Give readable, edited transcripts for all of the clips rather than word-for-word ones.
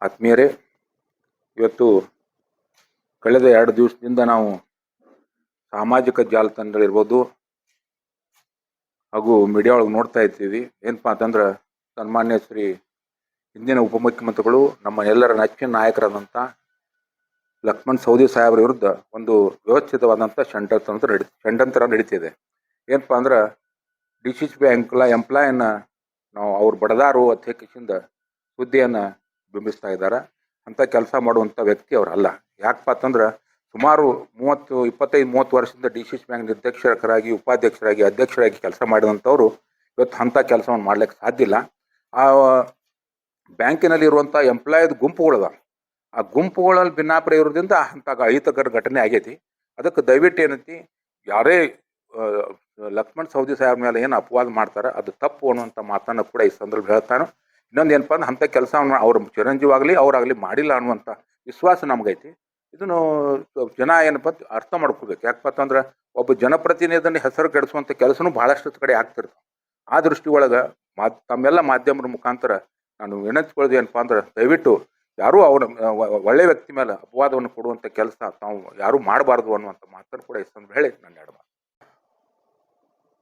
ಆತ್ಮೀಯರೇ, ಇವತ್ತು ಕಳೆದ 2 ದಿವಸದಿಂದ ನಾವು ಸಾಮಾಜಿಕ ಜಾಲತಾಣಗಳಿರ್ಬೋದು ಹಾಗೂ ಮೀಡಿಯಾ ಒಳಗೆ ನೋಡ್ತಾ ಇರ್ತೀವಿ. ಏನಪ್ಪಾ ಅಂತಂದ್ರೆ ಸನ್ಮಾನ್ಯ ಶ್ರೀ ಹಿಂದಿನ ಉಪಮುಖ್ಯಮಂತ್ರಿಗಳು ನಮ್ಮ ಎಲ್ಲರ ನೆಚ್ಚಿನ ನಾಯಕರಾದಂಥ ಲಕ್ಷ್ಮಣ್ ಸವದಿ ಸಾಹೇಬ್ರ ವಿರುದ್ಧ ಒಂದು ವ್ಯವಸ್ಥಿತವಾದಂಥ ಷಡ್ಯಂತ್ರ ನಡೀತಿದೆ. ಏನಪ್ಪಾ ಅಂದ್ರೆ DCCB ಎಂಪ್ಲಾಯನ್ನ ನಾವು ಅವ್ರ ಬಡದಾರು ಅಧ್ಯಕ್ಷದಿಂದ ಸುದ್ದಿಯನ್ನು ಬಿಂಬಿಸ್ತಾ ಇದ್ದಾರೆ. ಅಂಥ ಕೆಲಸ ಮಾಡುವಂಥ ವ್ಯಕ್ತಿ ಅವರಲ್ಲ. ಯಾಕಪ್ಪ ಅಂತಂದ್ರೆ ಸುಮಾರು 25-30 ವರ್ಷದಿಂದ DCCB ಬ್ಯಾಂಕ್ ನಿರ್ದೇಶಕರಾಗಿ, ಉಪಾಧ್ಯಕ್ಷರಾಗಿ, ಅಧ್ಯಕ್ಷರಾಗಿ ಕೆಲಸ ಮಾಡಿದಂಥವ್ರು ಇವತ್ತು ಅಂಥ ಕೆಲಸವನ್ನು ಮಾಡ್ಲಿಕ್ಕೆ ಸಾಧ್ಯ ಇಲ್ಲ. ಆ ಬ್ಯಾಂಕಿನಲ್ಲಿ ಇರುವಂಥ ಎಂಪ್ಲಾಯದ್ ಗುಂಪುಗಳದ, ಆ ಗುಂಪುಗಳಲ್ಲಿ ಭಿನ್ನಾಭಿಪ್ರಾಯ ಇರೋದ್ರಿಂದ ಅಂಥ ಅಹಿತಕರ ಘಟನೆ ಆಗೈತಿ. ಅದಕ್ಕೆ ದಯವಿಟ್ಟು ಏನೈತಿ, ಯಾರೇ ಲಕ್ಷ್ಮಣ್ ಸವದಿ ಸಾಹೇಬ್ ಮೇಲೆ ಏನು ಅಪವಾದ ಮಾಡ್ತಾರೆ ಅದು ತಪ್ಪು ಅನ್ನುವಂಥ ಮಾತನ್ನು ಕೂಡ ಈ ಸಂದರ್ಭ ಹೇಳ್ತಾನೆ. ಇನ್ನೊಂದು ಏನಪ್ಪ ಅಂದ್ರೆ ಅಂಥ ಕೆಲಸವನ್ನು ಅವ್ರ ಚಿರಂಜೀವಾಗಲಿ ಅವರಾಗಲಿ ಮಾಡಿಲ್ಲ ಅನ್ನುವಂಥ ವಿಶ್ವಾಸ ನಮಗೈತಿ. ಇದನ್ನು ಜನ ಏನಪ್ಪ ಅರ್ಥ ಮಾಡ್ಕೋಬೇಕು. ಯಾಕಪ್ಪ ಅಂತಂದ್ರೆ ಒಬ್ಬ ಜನಪ್ರತಿನಿಧಿಯನ್ನು ಹೆಸರು ಕೆಡಿಸುವಂಥ ಕೆಲಸನೂ ಭಾಳಷ್ಟು ಕಡೆ ಆಗ್ತಿರ್ತಾವೆ. ಆ ದೃಷ್ಟಿ ಒಳಗೆ ತಮ್ಮೆಲ್ಲ ಮಾಧ್ಯಮದ ಮುಖಾಂತರ ನಾನು ವಿನಂತಿಕೊಳ್ಳೋದು ಏನಪ್ಪ ಅಂದ್ರೆ ದಯವಿಟ್ಟು ಯಾರೂ ಅವರ ಒಳ್ಳೆಯ ವ್ಯಕ್ತಿ ಮೇಲೆ ಅಪವಾದವನ್ನು ಕೊಡುವಂಥ ಕೆಲಸ ತಾವು ಯಾರೂ ಮಾಡಬಾರ್ದು ಅನ್ನುವಂಥ ಮಾತನ್ನು ಕೂಡ ಈ ಸಂದರ್ಭ ಹೇಳಿ ನಾನು ಹೇಳ್ಬಾರ್ದು.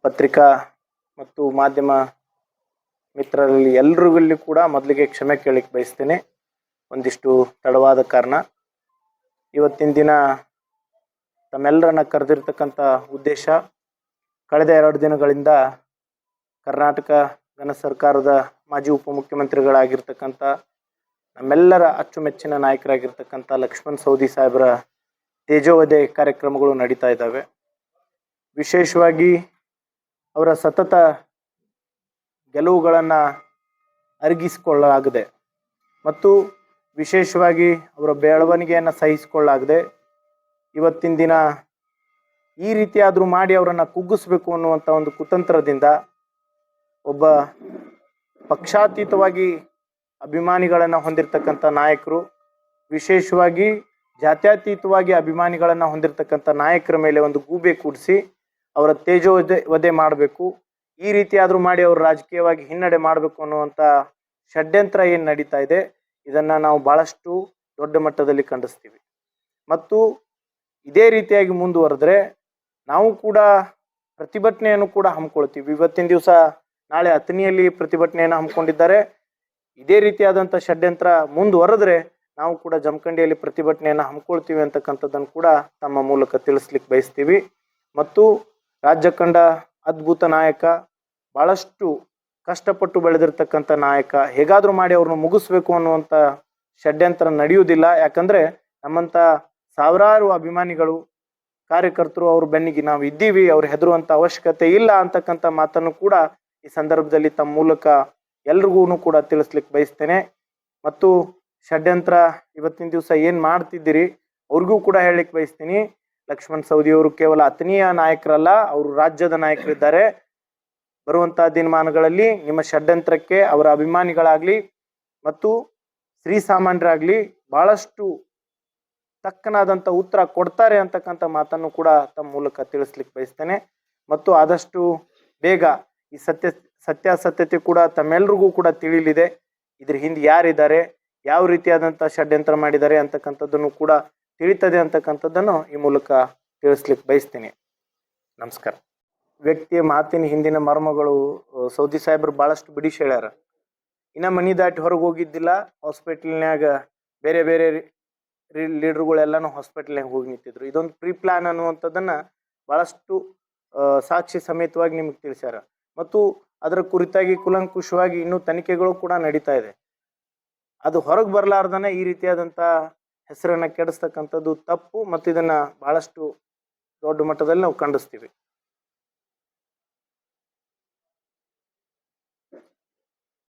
ಪತ್ರಿಕಾ ಮತ್ತು ಮಾಧ್ಯಮ ಮಿತ್ರರಲ್ಲಿ ಎಲ್ರಿಗಲ್ಲಿ ಕೂಡ ಮೊದಲಿಗೆ ಕ್ಷಮೆ ಕೇಳಲಿಕ್ಕೆ ಬಯಸ್ತೇನೆ. ಒಂದಿಷ್ಟು ತಡವಾದ ಕಾರಣ. ಇವತ್ತಿನ ದಿನ ತಮ್ಮೆಲ್ಲರನ್ನ ಕರೆದಿರ್ತಕ್ಕಂಥ ಉದ್ದೇಶ, ಕಳೆದ 2 ದಿನಗಳಿಂದ ಕರ್ನಾಟಕ ಘನ ಸರ್ಕಾರದ ಮಾಜಿ ಉಪಮುಖ್ಯಮಂತ್ರಿಗಳಾಗಿರ್ತಕ್ಕಂಥ ನಮ್ಮೆಲ್ಲರ ಅಚ್ಚುಮೆಚ್ಚಿನ ನಾಯಕರಾಗಿರ್ತಕ್ಕಂಥ ಲಕ್ಷ್ಮಣ್ ಸವದಿ ಸಾಹೇಬರ ತೇಜೋವಧೆ ಕಾರ್ಯಕ್ರಮಗಳು ನಡೀತಾ ಇದ್ದಾವೆ. ವಿಶೇಷವಾಗಿ ಅವರ ಸತತ ಗೆಲುವುಗಳನ್ನು ಅರಗಿಸಿಕೊಳ್ಳಲಾಗದೆ ಮತ್ತು ವಿಶೇಷವಾಗಿ ಅವರ ಬೆಳವಣಿಗೆಯನ್ನು ಸಹಿಸಿಕೊಳ್ಳಲಾಗದೆ ಇವತ್ತಿನ ದಿನ ಈ ರೀತಿಯಾದರೂ ಮಾಡಿ ಅವರನ್ನು ಕುಗ್ಗಿಸ್ಬೇಕು ಅನ್ನುವಂಥ ಒಂದು ಕುತಂತ್ರದಿಂದ ಒಬ್ಬ ಪಕ್ಷಾತೀತವಾಗಿ ಅಭಿಮಾನಿಗಳನ್ನು ಹೊಂದಿರತಕ್ಕಂಥ ನಾಯಕರು, ವಿಶೇಷವಾಗಿ ಜಾತ್ಯತೀತವಾಗಿ ಅಭಿಮಾನಿಗಳನ್ನು ಹೊಂದಿರತಕ್ಕಂಥ ನಾಯಕರ ಮೇಲೆ ಒಂದು ಗೂಬೆ ಕೂಡಿಸಿ ಅವರ ತೇಜೋವಧೆ ಮಾಡಬೇಕು, ಈ ರೀತಿಯಾದರೂ ಮಾಡಿ ಅವರು ರಾಜಕೀಯವಾಗಿ ಹಿನ್ನಡೆ ಮಾಡಬೇಕು ಅನ್ನುವಂಥ ಷಡ್ಯಂತ್ರ ಏನು ನಡೀತಾ ಇದೆ, ಇದನ್ನು ನಾವು ಭಾಳಷ್ಟು ದೊಡ್ಡ ಮಟ್ಟದಲ್ಲಿ ಖಂಡಿಸ್ತೀವಿ. ಮತ್ತು ಇದೇ ರೀತಿಯಾಗಿ ಮುಂದುವರೆದ್ರೆ ನಾವು ಕೂಡ ಪ್ರತಿಭಟನೆಯನ್ನು ಕೂಡ ಹಮ್ಮಿಕೊಳ್ತೀವಿ. ಇವತ್ತಿನ ದಿವಸ ನಾಳೆ ಅಥಣಿಯಲ್ಲಿ ಪ್ರತಿಭಟನೆಯನ್ನು ಹಮ್ಮಿಕೊಂಡಿದ್ದಾರೆ. ಇದೇ ರೀತಿಯಾದಂಥ ಷಡ್ಯಂತ್ರ ಮುಂದುವರೆದ್ರೆ ನಾವು ಕೂಡ ಜಮಖಂಡಿಯಲ್ಲಿ ಪ್ರತಿಭಟನೆಯನ್ನು ಹಮ್ಮಿಕೊಳ್ತೀವಿ ಅಂತಕ್ಕಂಥದ್ದನ್ನು ಕೂಡ ತಮ್ಮ ಮೂಲಕ ತಿಳಿಸ್ಲಿಕ್ಕೆ ಬಯಸ್ತೀವಿ. ಮತ್ತು ರಾಜ್ಯ ಕಂಡ ಅದ್ಭುತ ನಾಯಕ, ಭಾಳಷ್ಟು ಕಷ್ಟಪಟ್ಟು ಬೆಳೆದಿರ್ತಕ್ಕಂಥ ನಾಯಕ, ಹೇಗಾದರೂ ಮಾಡಿ ಅವ್ರನ್ನ ಮುಗಿಸ್ಬೇಕು ಅನ್ನುವಂಥ ಷಡ್ಯಂತ್ರ ನಡೆಯುವುದಿಲ್ಲ. ಯಾಕಂದರೆ ನಮ್ಮಂಥ ಸಾವಿರಾರು ಅಭಿಮಾನಿಗಳು, ಕಾರ್ಯಕರ್ತರು ಅವ್ರ ಬೆನ್ನಿಗೆ ನಾವು ಇದ್ದೀವಿ, ಅವ್ರು ಹೆದರುವಂಥ ಅವಶ್ಯಕತೆ ಇಲ್ಲ ಅಂತಕ್ಕಂಥ ಮಾತನ್ನು ಕೂಡ ಈ ಸಂದರ್ಭದಲ್ಲಿ ತಮ್ಮ ಮೂಲಕ ಎಲ್ರಿಗೂ ಕೂಡ ತಿಳಿಸ್ಲಿಕ್ಕೆ ಬಯಸ್ತೇನೆ. ಮತ್ತು ಷಡ್ಯಂತ್ರ ಇವತ್ತಿನ ದಿವಸ ಏನು ಮಾಡ್ತಿದ್ದೀರಿ ಅವ್ರಿಗೂ ಕೂಡ ಹೇಳಲಿಕ್ಕೆ ಬಯಸ್ತೀನಿ, ಲಕ್ಷ್ಮಣ್ ಸವದಿಯವರು ಕೇವಲ ಅಥಣಿಯ ನಾಯಕರಲ್ಲ, ಅವರು ರಾಜ್ಯದ ನಾಯಕರಿದ್ದಾರೆ. ಬರುವಂಥ ದಿನಮಾನಗಳಲ್ಲಿ ನಿಮ್ಮ ಷಡ್ಯಂತ್ರಕ್ಕೆ ಅವರ ಅಭಿಮಾನಿಗಳಾಗಲಿ ಮತ್ತು ಶ್ರೀಸಾಮಾನ್ಯರಾಗಲಿ ಭಾಳಷ್ಟು ತಕ್ಕನಾದಂಥ ಉತ್ತರ ಕೊಡ್ತಾರೆ ಅಂತಕ್ಕಂಥ ಮಾತನ್ನು ಕೂಡ ತಮ್ಮ ಮೂಲಕ ತಿಳಿಸ್ಲಿಕ್ಕೆ ಬಯಸ್ತೇನೆ. ಮತ್ತು ಆದಷ್ಟು ಬೇಗ ಈ ಸತ್ಯಾಸತ್ಯತೆ ಕೂಡ ತಮ್ಮೆಲ್ರಿಗೂ ಕೂಡ ತಿಳಿಲಿದೆ. ಇದ್ರ ಹಿಂದೆ ಯಾರಿದ್ದಾರೆ, ಯಾವ ರೀತಿಯಾದಂಥ ಷಡ್ಯಂತ್ರ ಮಾಡಿದ್ದಾರೆ ಅಂತಕ್ಕಂಥದ್ದನ್ನು ಕೂಡ ತಿಳಿತದೆ ಅಂತಕ್ಕಂಥದ್ದನ್ನು ಈ ಮೂಲಕ ತಿಳಿಸ್ಲಿಕ್ಕೆ ಬಯಸ್ತೀನಿ. ನಮಸ್ಕಾರ. ವ್ಯಕ್ತಿಯ ಮಾತಿನ ಹಿಂದಿನ ಮರ್ಮಗಳು ಸೌದಿ ಸಾಹೇಬರು ಭಾಳಷ್ಟು ಬಿಡಿಸಿ ಹೇಳ್ಯಾರ. ಇನ್ನು ಮನಿ ದಾಟಿ ಹೊರಗೆ ಹೋಗಿದ್ದಿಲ್ಲ, ಹಾಸ್ಪಿಟಲ್ನ್ಯಾಗ ಬೇರೆ ಬೇರೆ ಲೀಡರ್ಗಳೆಲ್ಲನೂ ಹಾಸ್ಪಿಟಲ್ನಾಗ ಹೋಗಿ ನಿಂತಿದ್ರು. ಇದೊಂದು ಪ್ರೀ ಪ್ಲಾನ್ ಅನ್ನುವಂಥದ್ದನ್ನು ಭಾಳಷ್ಟು ಸಾಕ್ಷಿ ಸಮೇತವಾಗಿ ನಿಮಗೆ ತಿಳಿಸ್ಯಾರ. ಮತ್ತು ಅದರ ಕುರಿತಾಗಿ ಕುಲಂಕುಷವಾಗಿ ಇನ್ನೂ ತನಿಖೆಗಳು ಕೂಡ ನಡೀತಾ ಇದೆ. ಅದು ಹೊರಗೆ ಬರಲಾರ್ದನೆ ಈ ರೀತಿಯಾದಂಥ ಹೆಸರನ್ನು ಕೆಡಿಸ್ತಕ್ಕಂಥದ್ದು ತಪ್ಪು. ಮತ್ತು ಇದನ್ನು ಭಾಳಷ್ಟು ದೊಡ್ಡ ಮಟ್ಟದಲ್ಲಿ ನಾವು ಖಂಡಿಸ್ತೀವಿ.